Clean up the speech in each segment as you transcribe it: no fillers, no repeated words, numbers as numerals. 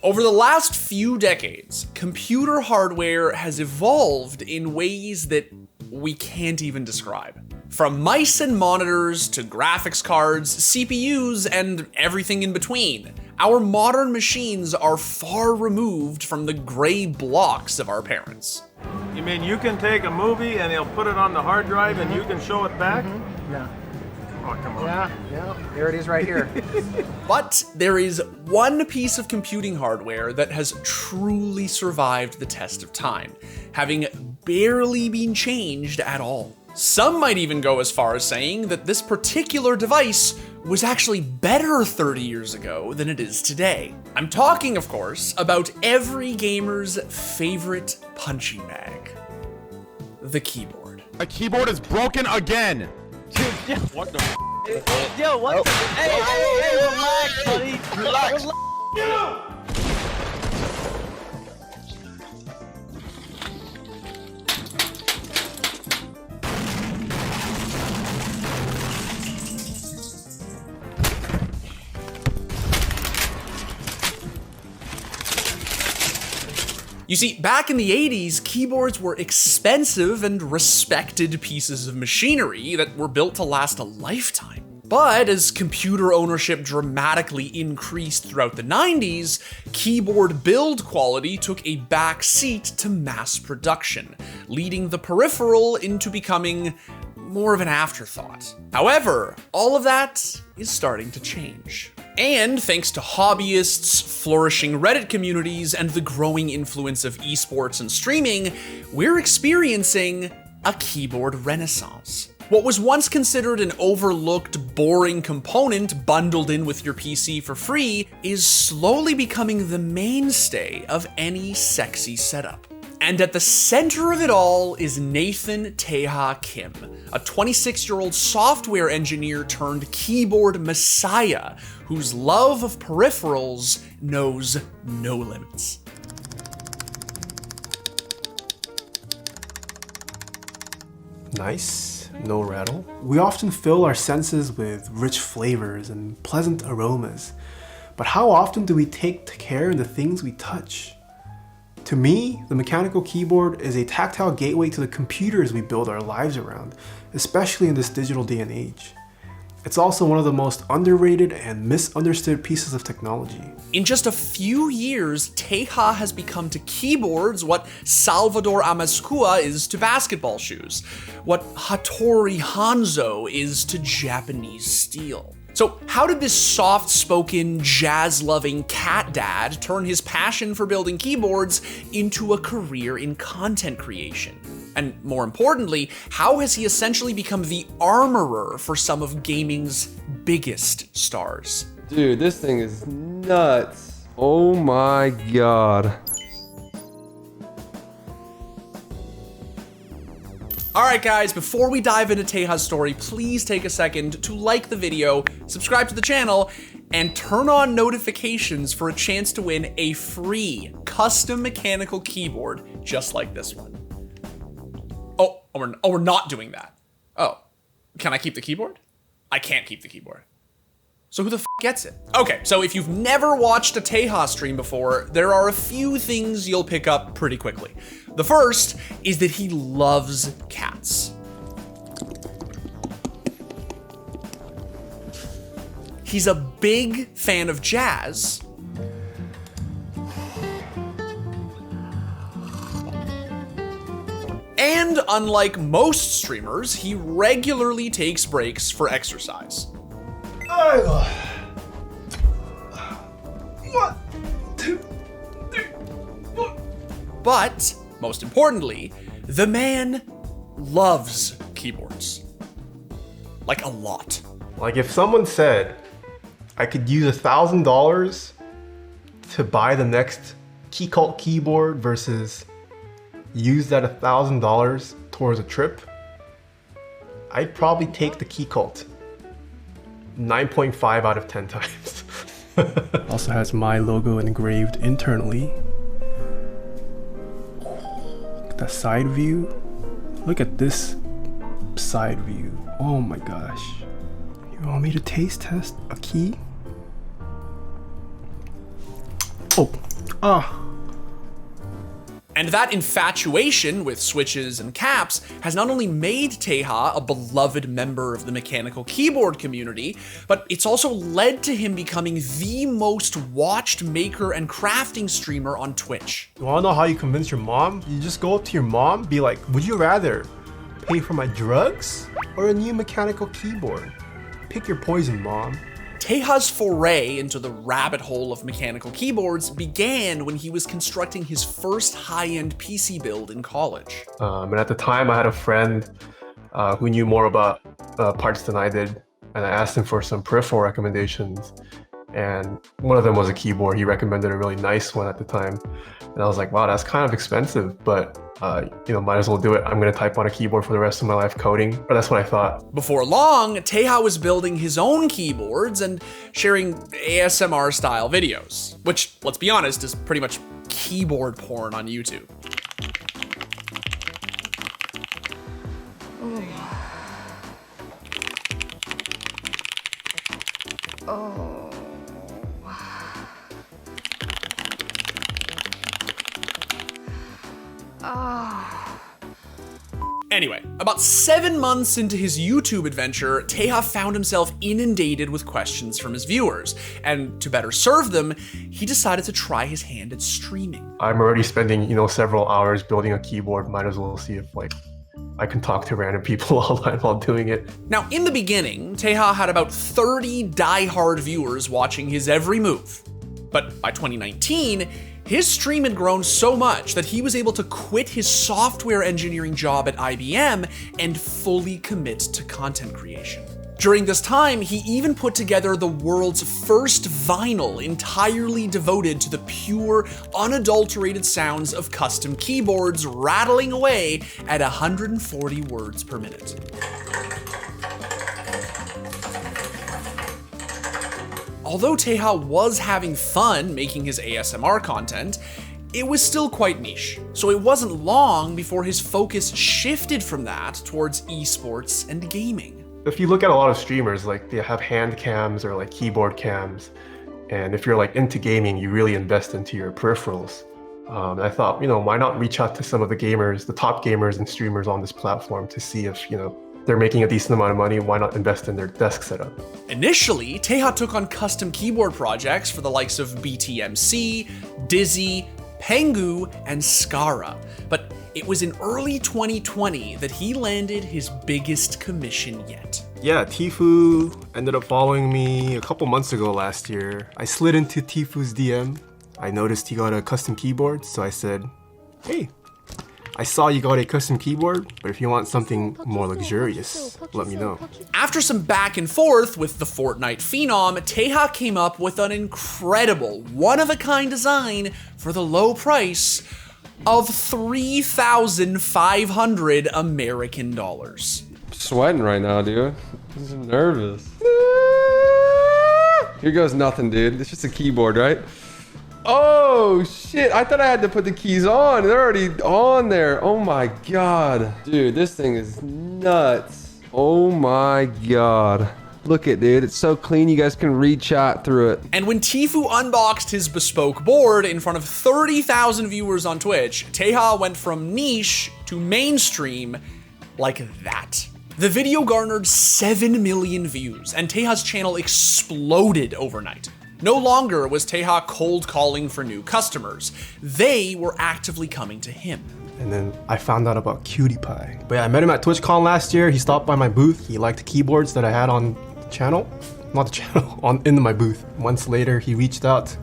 Over the last few decades, computer hardware has evolved in ways that we can't even describe. From mice and monitors to graphics cards, CPUs, and everything in between, our modern machines are far removed from the gray blocks of our parents. You mean you can take a movie and they'll put it on the hard drive and you can show it back? Yeah. Oh, come on. Yeah, there it is right here. But there is one piece of computing hardware that has truly survived the test of time, having barely been changed at all. Some might even go as far as saying that this particular device was actually better 30 years ago than it is today. I'm talking, of course, about every gamer's favorite punching bag, the keyboard. My keyboard is broken again. Dude, What the yo, what? Hey, relax, buddy. Relax. You see, back in the 80s, keyboards were expensive and respected pieces of machinery that were built to last a lifetime. But as computer ownership dramatically increased throughout the 90s, keyboard build quality took a back seat to mass production, leading the peripheral into becoming more of an afterthought. However, all of that is starting to change. And thanks to hobbyists, flourishing Reddit communities, and the growing influence of esports and streaming, we're experiencing a keyboard renaissance. What was once considered an overlooked, boring component bundled in with your PC for free is slowly becoming the mainstay of any sexy setup. And at the center of it all is Nathan Taeha Kim, a 26-year-old software engineer turned keyboard messiah whose love of peripherals knows no limits. Nice, no rattle. We often fill our senses with rich flavors and pleasant aromas, but how often do we take care of the things we touch? To me, the mechanical keyboard is a tactile gateway to the computers we build our lives around, especially in this digital day and age. It's also one of the most underrated and misunderstood pieces of technology. In just a few years, Taeha has become to keyboards what Salvador Amascua is to basketball shoes, what Hattori Hanzo is to Japanese steel. So how did this soft-spoken, jazz-loving cat dad turn his passion for building keyboards into a career in content creation? And more importantly, how has he essentially become the armorer for some of gaming's biggest stars? Dude, this thing is nuts. Oh my god. Alright guys, before we dive into Taeha's story, please take a second to like the video, subscribe to the channel, and turn on notifications for a chance to win a free custom mechanical keyboard just like this one. Oh, we're not doing that. Oh, can I keep the keyboard? I can't keep the keyboard. So who the f gets it? Okay, so if you've never watched a Taeha stream before, there are a few things you'll pick up pretty quickly. The first is that he loves cats. He's a big fan of jazz. And unlike most streamers, he regularly takes breaks for exercise. But, most importantly, the man loves keyboards. Like a lot. Like if someone said, I could use $1,000 to buy the next KeyCult keyboard versus use that $1,000 towards a trip, I'd probably take the KeyCult 9.5 out of 10 times. Also has my logo engraved internally. The side view. Look at this side view. Oh my gosh. You want me to taste test a key? Oh, And that infatuation with switches and caps has not only made Taeha a beloved member of the mechanical keyboard community, but it's also led to him becoming the most watched maker and crafting streamer on Twitch. You wanna know how you convince your mom? You just go up to your mom, be like, would you rather pay for my drugs or a new mechanical keyboard? Pick your poison, mom. Taeha's foray into the rabbit hole of mechanical keyboards began when he was constructing his first high-end PC build in college. And at the time, I had a friend who knew more about parts than I did, and I asked him for some peripheral recommendations. And one of them was a keyboard. He recommended a really nice one at the time. And I was like, wow, that's kind of expensive, but might as well do it. I'm gonna type on a keyboard for the rest of my life coding, or that's what I thought. Before long, Taeha was building his own keyboards and sharing ASMR style videos, which, let's be honest, is pretty much keyboard porn on YouTube. Anyway, about 7 months into his YouTube adventure, Taeha found himself inundated with questions from his viewers, and to better serve them, he decided to try his hand at streaming. I'm already spending, several hours building a keyboard. Might as well see if I can talk to random people online while doing it. Now, in the beginning, Taeha had about 30 die-hard viewers watching his every move. But by 2019, his stream had grown so much that he was able to quit his software engineering job at IBM and fully commit to content creation. During this time, he even put together the world's first vinyl entirely devoted to the pure, unadulterated sounds of custom keyboards rattling away at 140 words per minute. Although Taeha was having fun making his ASMR content, it was still quite niche. So it wasn't long before his focus shifted from that towards esports and gaming. If you look at a lot of streamers, they have hand cams or keyboard cams. And if you're into gaming, you really invest into your peripherals. I thought, why not reach out to some of the gamers, the top gamers and streamers on this platform to see if, they're making a decent amount of money, why not invest in their desk setup? Initially, Taeha took on custom keyboard projects for the likes of BTMC, Dizzy, Pengu, and Skara. But it was in early 2020 that he landed his biggest commission yet. Yeah, Tifu ended up following me a couple months ago last year. I slid into Tifu's DM. I noticed he got a custom keyboard, so I said, hey, I saw you got a custom keyboard, but if you want something more luxurious, let me know. After some back and forth with the Fortnite phenom, Taeha came up with an incredible, one-of-a-kind design for the low price of 3,500 American dollars. Sweating right now, dude. I'm nervous. Here goes nothing, dude. It's just a keyboard, right? Oh shit, I thought I had to put the keys on. They're already on there. Oh my god. Dude, this thing is nuts. Oh my god. Look at dude, it's so clean you guys can read chat through it. And when Tifu unboxed his bespoke board in front of 30,000 viewers on Twitch, Taeha went from niche to mainstream like that. The video garnered 7 million views, and Taeha's channel exploded overnight. No longer was Taeha cold calling for new customers. They were actively coming to him. And then I found out about Cutie Pie. But yeah, I met him at TwitchCon last year. He stopped by my booth. He liked the keyboards that I had on the channel. Not the channel, in my booth. Months later, he reached out.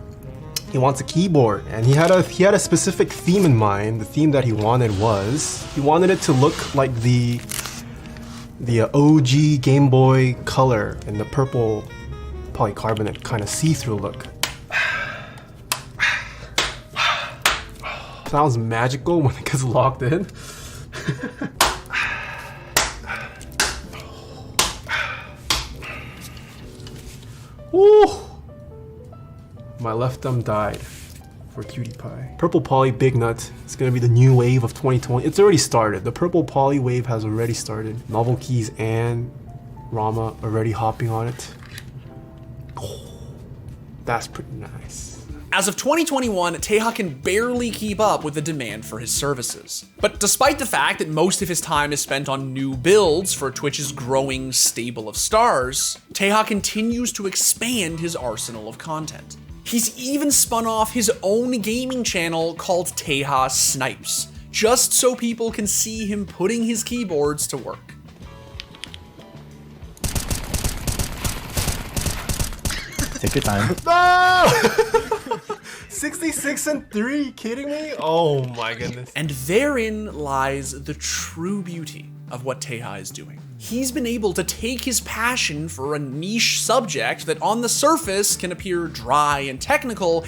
He wants a keyboard, and he had a specific theme in mind. The theme that he wanted it to look like the OG Game Boy Color in the purple polycarbonate kind of see-through look. Sounds magical when it gets locked in. Woo! My left thumb died for Cutie Pie. Purple Poly Big Nut. It's gonna be the new wave of 2020. It's already started. The Purple Poly wave has already started. Novel Keys and Rama already hopping on it. Oh, that's pretty nice. As of 2021, Taeha can barely keep up with the demand for his services. But despite the fact that most of his time is spent on new builds for Twitch's growing stable of stars, Taeha continues to expand his arsenal of content. He's even spun off his own gaming channel called Taeha Snipes, just so people can see him putting his keyboards to work. Take your time. No! 66-3, kidding me? Oh my goodness. And therein lies the true beauty of what Taeha is doing. He's been able to take his passion for a niche subject that on the surface can appear dry and technical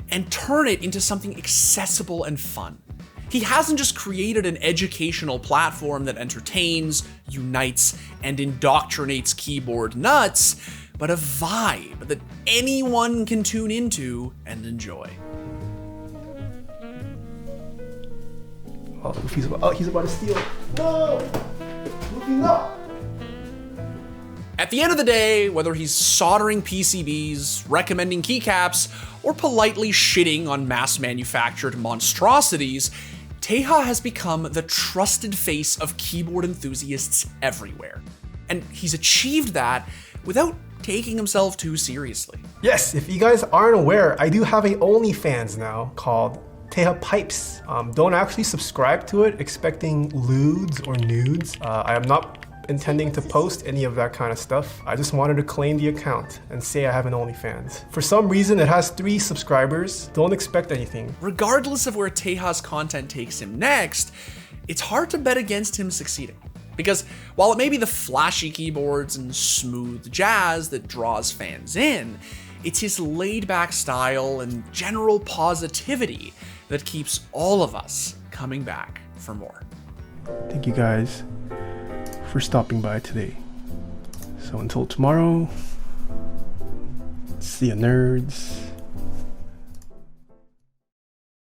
and turn it into something accessible and fun. He hasn't just created an educational platform that entertains, unites, and indoctrinates keyboard nuts, but a vibe that anyone can tune into and enjoy. Oh, he's about to steal. No! Luffy, no! At the end of the day, whether he's soldering PCBs, recommending keycaps, or politely shitting on mass-manufactured monstrosities, Taeha has become the trusted face of keyboard enthusiasts everywhere. And he's achieved that without taking himself too seriously. Yes, if you guys aren't aware, I do have a OnlyFans now called Taeha Types. Don't actually subscribe to it expecting lewds or nudes. I am not intending to post any of that kind of stuff. I just wanted to claim the account and say I have an OnlyFans. For some reason, it has 3 subscribers. Don't expect anything. Regardless of where Taeha's content takes him next, it's hard to bet against him succeeding. Because while it may be the flashy keyboards and smooth jazz that draws fans in, it's his laid-back style and general positivity that keeps all of us coming back for more. Thank you guys for stopping by today. So until tomorrow, see ya, nerds.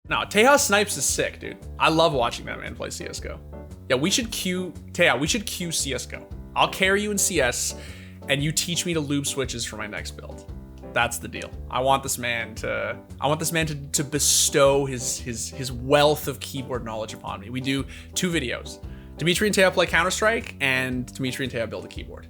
No, Taeha Snipes is sick, dude. I love watching that man play CSGO. Yeah, we should queue, Taeha, we should queue CSGO. I'll carry you in CS, and you teach me to loop switches for my next build. That's the deal. I want this man to bestow his wealth of keyboard knowledge upon me. We do 2 videos. Dimitri and Taeha play Counter-Strike, and Dimitri and Taeha build a keyboard.